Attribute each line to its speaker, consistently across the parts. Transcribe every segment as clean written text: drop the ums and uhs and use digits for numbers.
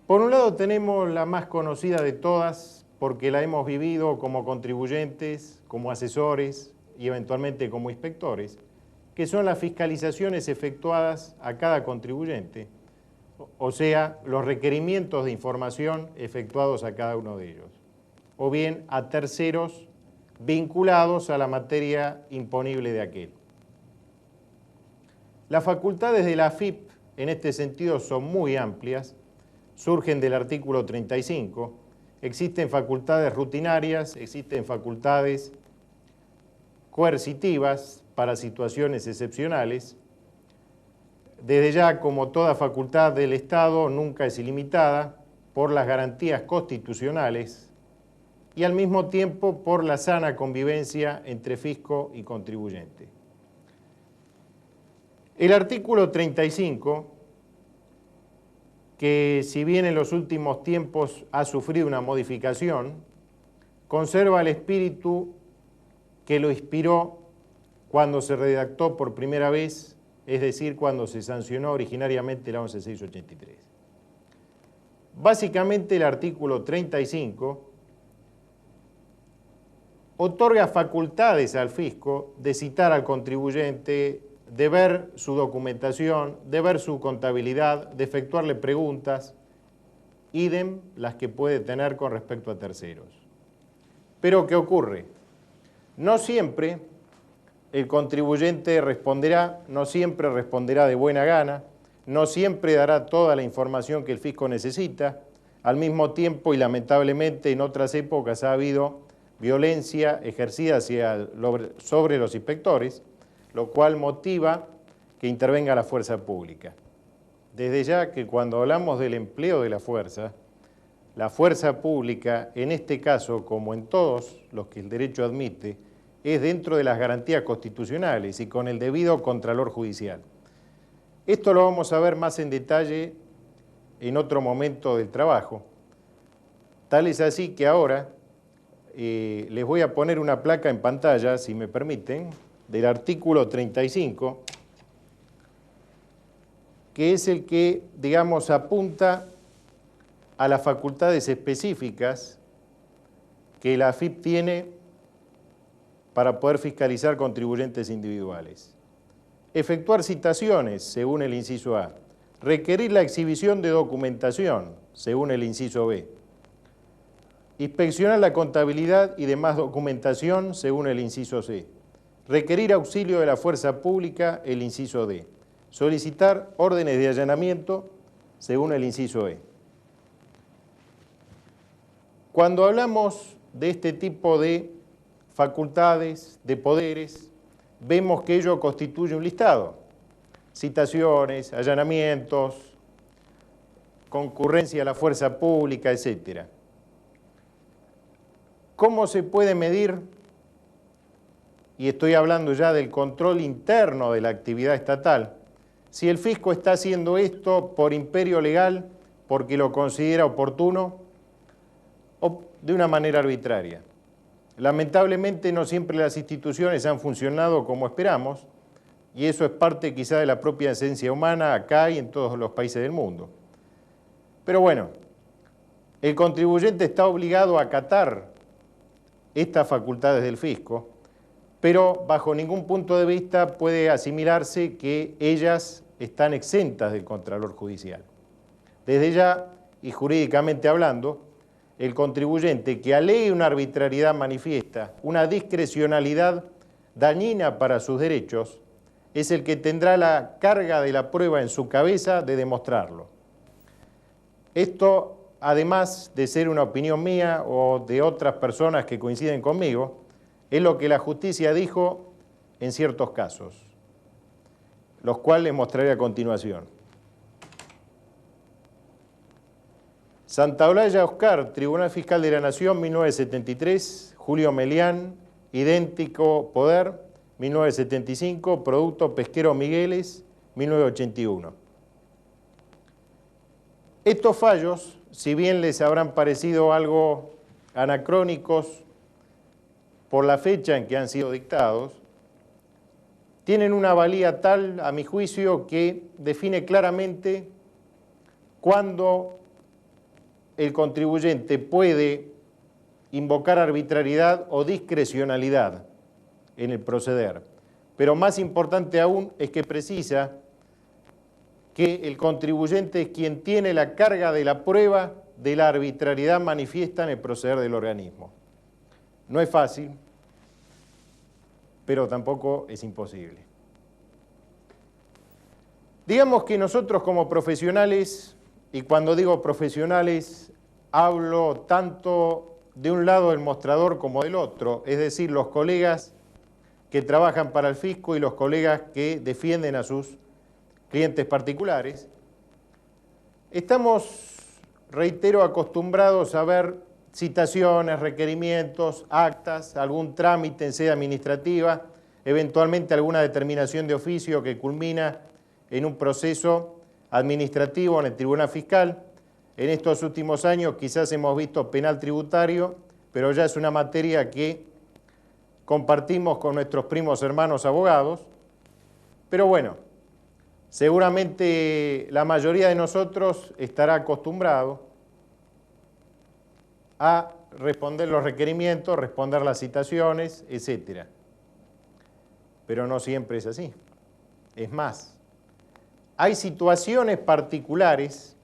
Speaker 1: Por un lado tenemos la más conocida de todas, porque la hemos vivido como contribuyentes, como asesores y eventualmente como inspectores, que son las fiscalizaciones efectuadas a cada contribuyente, o sea, los requerimientos de información efectuados a cada uno de ellos, o bien a terceros vinculados a la materia imponible de aquel. Las facultades de la AFIP en este sentido son muy amplias, surgen del artículo 35, existen facultades rutinarias, existen facultades coercitivas para situaciones excepcionales. Desde ya, como toda facultad del Estado, nunca es ilimitada por las garantías constitucionales y al mismo tiempo por la sana convivencia entre fisco y contribuyente. El artículo 35, que si bien en los últimos tiempos ha sufrido una modificación, conserva el espíritu que lo inspiró cuando se redactó por primera vez, es decir, cuando se sancionó originariamente la 11683. Básicamente el artículo 35 otorga facultades al fisco de citar al contribuyente, de ver su documentación, de ver su contabilidad, de efectuarle preguntas, idem las que puede tener con respecto a terceros. Pero ¿qué ocurre? No siempre el contribuyente responderá, no siempre responderá de buena gana, no siempre dará toda la información que el fisco necesita. Al mismo tiempo, y lamentablemente en otras épocas ha habido violencia ejercida sobre los inspectores, lo cual motiva que intervenga la fuerza pública. Desde ya que cuando hablamos del empleo de la fuerza pública, en este caso, como en todos los que el derecho admite, es dentro de las garantías constitucionales y con el debido contralor judicial. Esto lo vamos a ver más en detalle en otro momento del trabajo. Tal es así que ahora les voy a poner una placa en pantalla, si me permiten, del artículo 35, que es el que, digamos, apunta a las facultades específicas que la AFIP tiene para poder fiscalizar contribuyentes individuales. Efectuar citaciones, según el inciso A. Requerir la exhibición de documentación, según el inciso B. Inspeccionar la contabilidad y demás documentación, según el inciso C. Requerir auxilio de la fuerza pública, el inciso D. Solicitar órdenes de allanamiento, según el inciso E. Cuando hablamos de este tipo de facultades, de poderes, vemos que ello constituye un listado. Citaciones, allanamientos, concurrencia a la fuerza pública, etc. ¿Cómo se puede medir? Y estoy hablando ya del control interno de la actividad estatal. Si el fisco está haciendo esto por imperio legal, porque lo considera oportuno, o de una manera arbitraria. Lamentablemente no siempre las instituciones han funcionado como esperamos, y eso es parte quizá de la propia esencia humana acá y en todos los países del mundo. Pero bueno, el contribuyente está obligado a acatar estas facultades del fisco, pero bajo ningún punto de vista puede asimilarse que ellas están exentas del contralor judicial. Desde ya, y jurídicamente hablando, el contribuyente que alegue una arbitrariedad manifiesta, una discrecionalidad dañina para sus derechos, es el que tendrá la carga de la prueba en su cabeza de demostrarlo. Esto, además de ser una opinión mía o de otras personas que coinciden conmigo, es lo que la justicia dijo en ciertos casos, los cuales mostraré a continuación. Santaolalla Oscar, Tribunal Fiscal de la Nación, 1973, Julio Melián, idéntico poder, 1975, Producto Pesquero Migueles, 1981. Estos fallos, si bien les habrán parecido algo anacrónicos por la fecha en que han sido dictados, tienen una valía tal, a mi juicio, que define claramente cuándo el contribuyente puede invocar arbitrariedad o discrecionalidad en el proceder. Pero más importante aún es que precisa que el contribuyente es quien tiene la carga de la prueba de la arbitrariedad manifiesta en el proceder del organismo. No es fácil, pero tampoco es imposible. Digamos que nosotros como profesionales, y cuando digo profesionales, hablo tanto de un lado del mostrador como del otro, es decir, los colegas que trabajan para el fisco y los colegas que defienden a sus clientes particulares. Estamos, reitero, acostumbrados a ver citaciones, requerimientos, actas, algún trámite en sede administrativa, eventualmente alguna determinación de oficio que culmina en un proceso administrativo en el Tribunal Fiscal. En estos últimos años quizás hemos visto penal tributario, pero ya es una materia que compartimos con nuestros primos hermanos abogados. Pero bueno, seguramente la mayoría de nosotros estará acostumbrado a responder los requerimientos, responder las citaciones, etc. Pero no siempre es así. Es más, hay situaciones particulares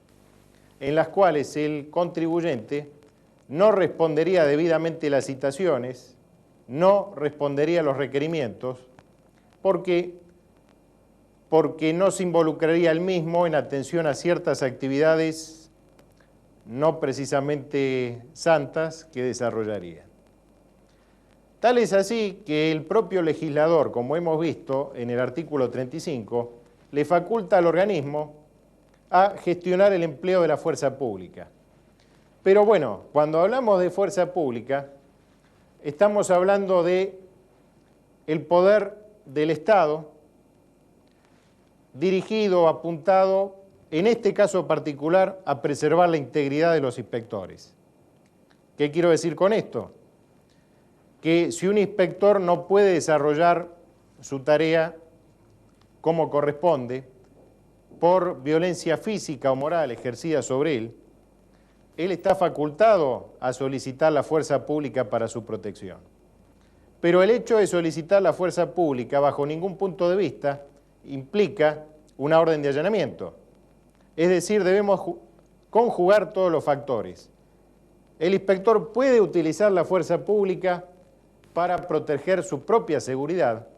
Speaker 1: en las cuales el contribuyente no respondería debidamente las citaciones, no respondería a los requerimientos, porque no se involucraría él mismo en atención a ciertas actividades no precisamente santas que desarrollaría. Tal es así que el propio legislador, como hemos visto en el artículo 35, le faculta al organismo a gestionar el empleo de la fuerza pública. Pero bueno, cuando hablamos de fuerza pública, estamos hablando de el poder del Estado dirigido, apuntado, en este caso particular, a preservar la integridad de los inspectores. ¿Qué quiero decir con esto? Que si un inspector no puede desarrollar su tarea como corresponde, por violencia física o moral ejercida sobre él, él está facultado a solicitar la fuerza pública para su protección. Pero el hecho de solicitar la fuerza pública bajo ningún punto de vista implica una orden de allanamiento. Es decir, debemos conjugar todos los factores. El inspector puede utilizar la fuerza pública para proteger su propia seguridad,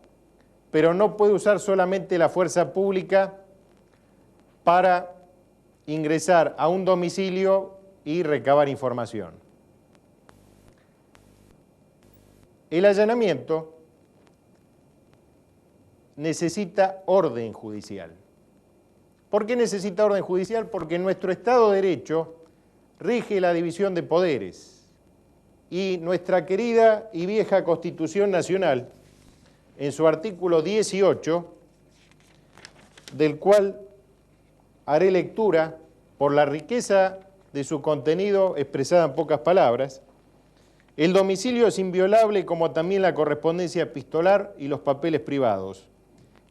Speaker 1: pero no puede usar solamente la fuerza pública para ingresar a un domicilio y recabar información. El allanamiento necesita orden judicial. ¿Por qué necesita orden judicial? Porque en nuestro Estado de Derecho rige la división de poderes y nuestra querida y vieja Constitución Nacional, en su artículo 18, del cual haré lectura por la riqueza de su contenido expresada en pocas palabras. El domicilio es inviolable, como también la correspondencia epistolar y los papeles privados.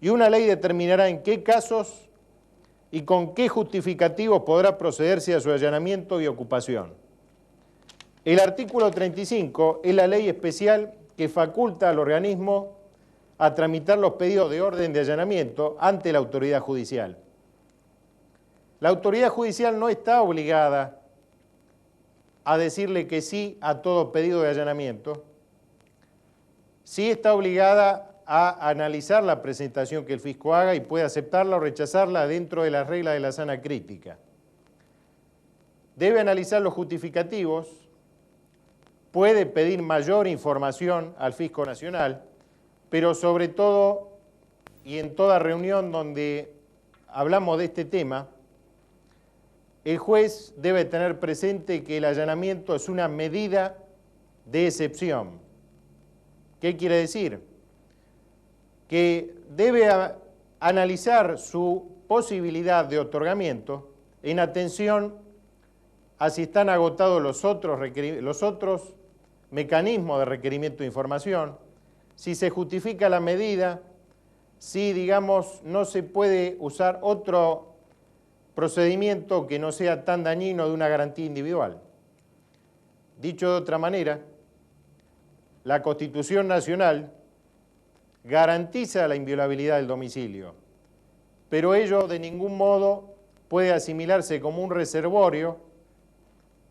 Speaker 1: Y una ley determinará en qué casos y con qué justificativos podrá procederse a su allanamiento y ocupación. El artículo 35 es la ley especial que faculta al organismo a tramitar los pedidos de orden de allanamiento ante la autoridad judicial. La autoridad judicial no está obligada a decirle que sí a todo pedido de allanamiento. Sí está obligada a analizar la presentación que el fisco haga y puede aceptarla o rechazarla dentro de las reglas de la sana crítica. Debe analizar los justificativos, puede pedir mayor información al fisco nacional, pero sobre todo, y en toda reunión donde hablamos de este tema, el juez debe tener presente que el allanamiento es una medida de excepción. ¿Qué quiere decir? Que debe analizar su posibilidad de otorgamiento en atención a si están agotados los otros mecanismos de requerimiento de información, si se justifica la medida, si, digamos, no se puede usar otro procedimiento que no sea tan dañino de una garantía individual. Dicho de otra manera, la Constitución Nacional garantiza la inviolabilidad del domicilio, pero ello de ningún modo puede asimilarse como un reservorio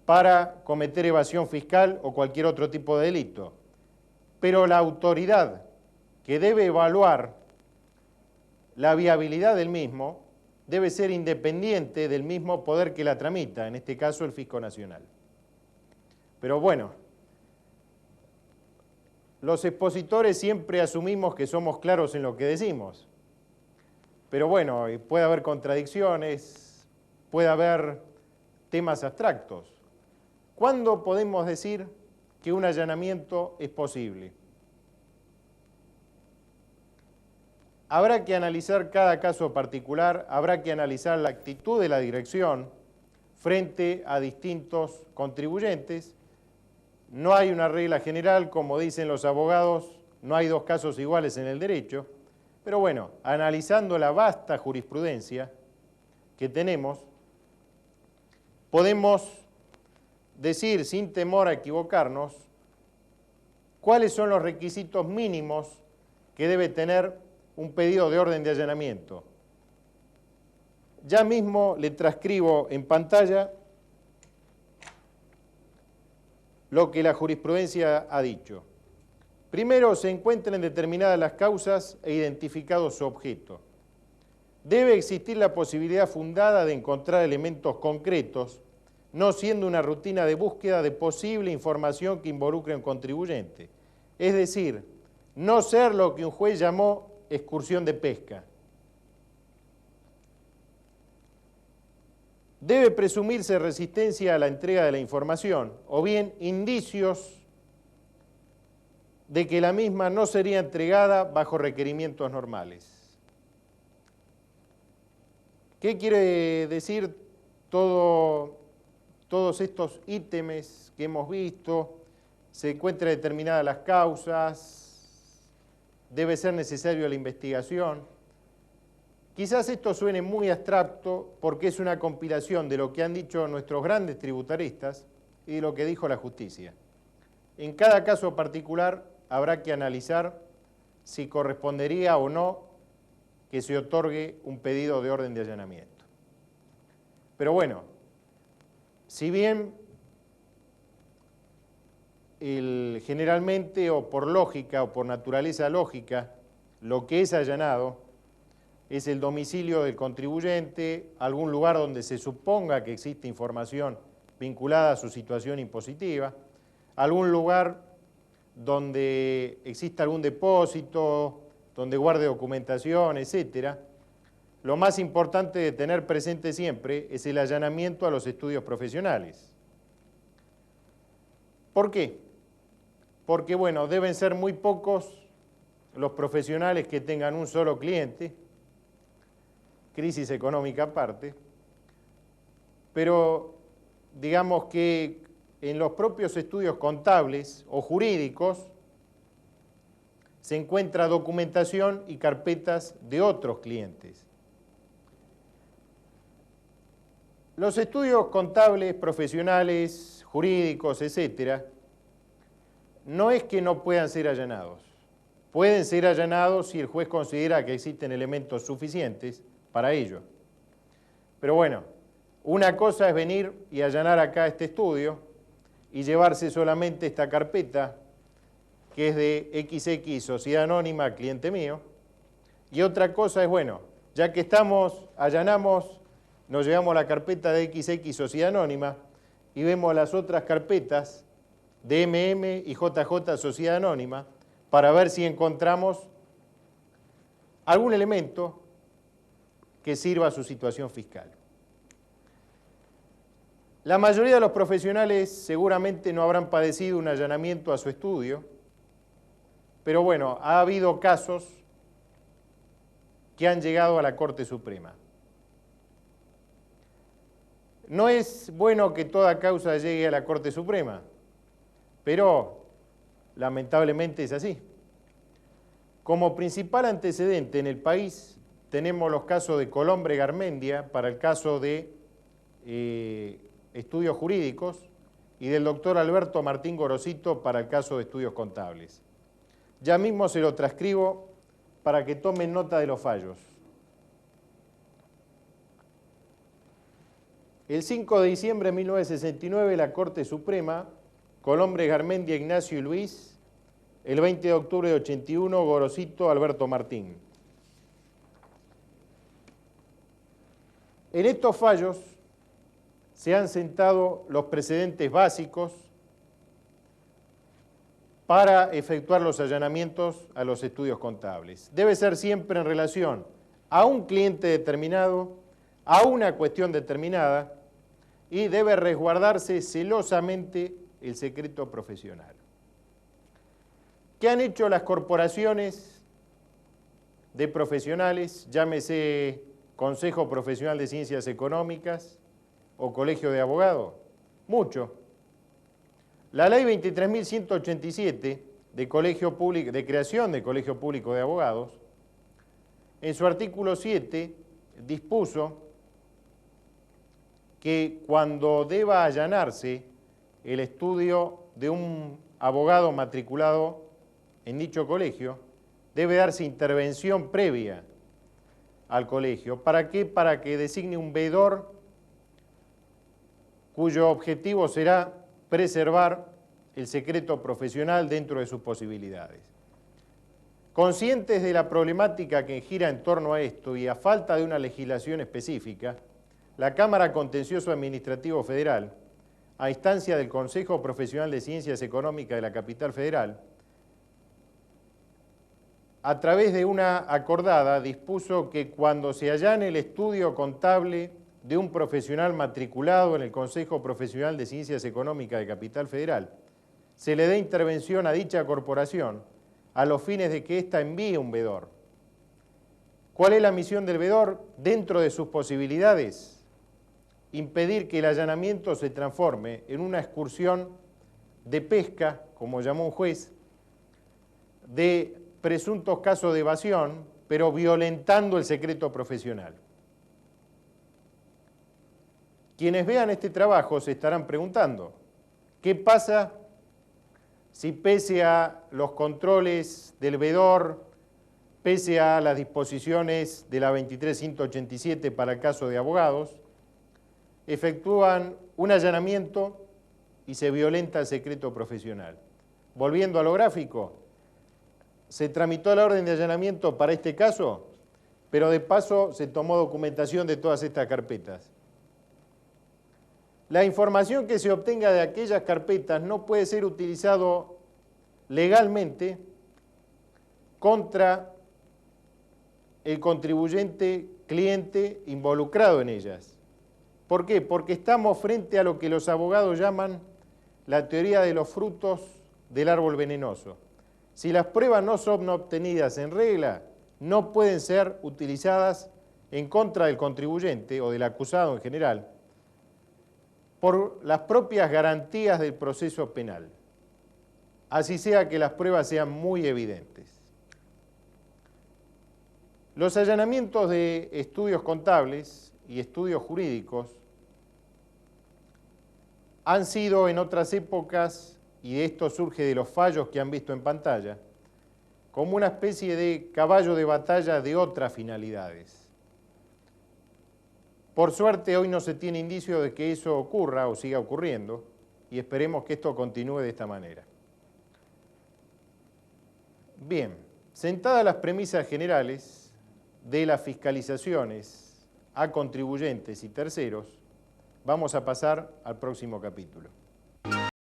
Speaker 1: para cometer evasión fiscal o cualquier otro tipo de delito. Pero la autoridad que debe evaluar la viabilidad del mismo debe ser independiente del mismo poder que la tramita, en este caso el Fisco Nacional. Pero bueno, los expositores siempre asumimos que somos claros en lo que decimos. Pero bueno, puede haber contradicciones, puede haber temas abstractos. ¿Cuándo podemos decir que un allanamiento es posible? Habrá que analizar cada caso particular, habrá que analizar la actitud de la dirección frente a distintos contribuyentes. No hay una regla general, como dicen los abogados, no hay dos casos iguales en el derecho, pero bueno, analizando la vasta jurisprudencia que tenemos, podemos decir sin temor a equivocarnos cuáles son los requisitos mínimos que debe tener un pedido de orden de allanamiento. Ya mismo le transcribo en pantalla lo que la jurisprudencia ha dicho. Primero, se encuentran determinadas las causas e identificado su objeto. Debe existir la posibilidad fundada de encontrar elementos concretos, no siendo una rutina de búsqueda de posible información que involucre a un contribuyente. Es decir, no ser lo que un juez llamó excursión de pesca. Debe presumirse resistencia a la entrega de la información o bien indicios de que la misma no sería entregada bajo requerimientos normales. ¿Qué quiere decir todos estos ítems que hemos visto? Se encuentran determinadas las causas, debe ser necesario la investigación. Quizás esto suene muy abstracto porque es una compilación de lo que han dicho nuestros grandes tributaristas y de lo que dijo la justicia. En cada caso particular habrá que analizar si correspondería o no que se otorgue un pedido de orden de allanamiento. Pero bueno, si bien generalmente o por lógica o por naturaleza lógica, lo que es allanado es el domicilio del contribuyente, algún lugar donde se suponga que existe información vinculada a su situación impositiva, algún lugar donde exista algún depósito, donde guarde documentación, etc. Lo más importante de tener presente siempre es el allanamiento a los estudios profesionales. ¿Por qué? Porque, bueno, deben ser muy pocos los profesionales que tengan un solo cliente, crisis económica aparte, pero digamos que en los propios estudios contables o jurídicos se encuentra documentación y carpetas de otros clientes. Los estudios contables, profesionales, jurídicos, etcétera, no es que no puedan ser allanados. Pueden ser allanados si el juez considera que existen elementos suficientes para ello. Pero bueno, una cosa es venir y allanar acá este estudio y llevarse solamente esta carpeta que es de XX Sociedad Anónima, cliente mío, y otra cosa es, bueno, ya que allanamos, nos llevamos la carpeta de XX Sociedad Anónima y vemos las otras carpetas de MM y JJ Sociedad Anónima para ver si encontramos algún elemento que sirva a su situación fiscal. La mayoría de los profesionales seguramente no habrán padecido un allanamiento a su estudio, pero bueno, ha habido casos que han llegado a la Corte Suprema. No es bueno que toda causa llegue a la Corte Suprema, pero lamentablemente es así. Como principal antecedente en el país, tenemos los casos de Colombre Garmendia para el caso de estudios jurídicos y del doctor Alberto Martín Gorosito para el caso de estudios contables. Ya mismo se lo transcribo para que tomen nota de los fallos. El 5 de diciembre de 1969, la Corte Suprema, Colombre Garmendia Ignacio y Luis. El 20 de octubre de 81, Gorosito Alberto Martín. En estos fallos se han sentado los precedentes básicos para efectuar los allanamientos a los estudios contables. Debe ser siempre en relación a un cliente determinado, a una cuestión determinada, y debe resguardarse celosamente el secreto profesional. ¿Qué han hecho las corporaciones de profesionales, llámese Consejo Profesional de Ciencias Económicas o Colegio de Abogados? Mucho. La Ley 23.187 de creación de Colegio Público de Abogados, en su artículo 7, dispuso que cuando deba allanarse el estudio de un abogado matriculado en dicho colegio, debe darse intervención previa al colegio. ¿Para qué? Para que designe un veedor cuyo objetivo será preservar el secreto profesional dentro de sus posibilidades. Conscientes de la problemática que gira en torno a esto y a falta de una legislación específica, la Cámara Contencioso Administrativo Federal, a instancia del Consejo Profesional de Ciencias Económicas de la Capital Federal, a través de una acordada dispuso que cuando se allane el estudio contable de un profesional matriculado en el Consejo Profesional de Ciencias Económicas de Capital Federal, se le dé intervención a dicha corporación a los fines de que ésta envíe un veedor. ¿Cuál es la misión del veedor? Dentro de sus posibilidades, impedir que el allanamiento se transforme en una excursión de pesca, como llamó un juez, de presuntos casos de evasión, pero violentando el secreto profesional. Quienes vean este trabajo se estarán preguntando, ¿qué pasa si pese a los controles del veedor, pese a las disposiciones de la 23.187 para el caso de abogados, efectúan un allanamiento y se violenta el secreto profesional? Volviendo a lo gráfico, se tramitó la orden de allanamiento para este caso, pero de paso se tomó documentación de todas estas carpetas. La información que se obtenga de aquellas carpetas no puede ser utilizado legalmente contra el contribuyente cliente involucrado en ellas. ¿Por qué? Porque estamos frente a lo que los abogados llaman la teoría de los frutos del árbol venenoso. Si las pruebas no son obtenidas en regla, no pueden ser utilizadas en contra del contribuyente o del acusado en general por las propias garantías del proceso penal, así sea que las pruebas sean muy evidentes. Los allanamientos de estudios contables y estudios jurídicos han sido en otras épocas, y esto surge de los fallos que han visto en pantalla, como una especie de caballo de batalla de otras finalidades. Por suerte hoy no se tiene indicio de que eso ocurra o siga ocurriendo, y esperemos que esto continúe de esta manera. Bien, sentadas las premisas generales de las fiscalizaciones a contribuyentes y terceros, vamos a pasar al próximo capítulo.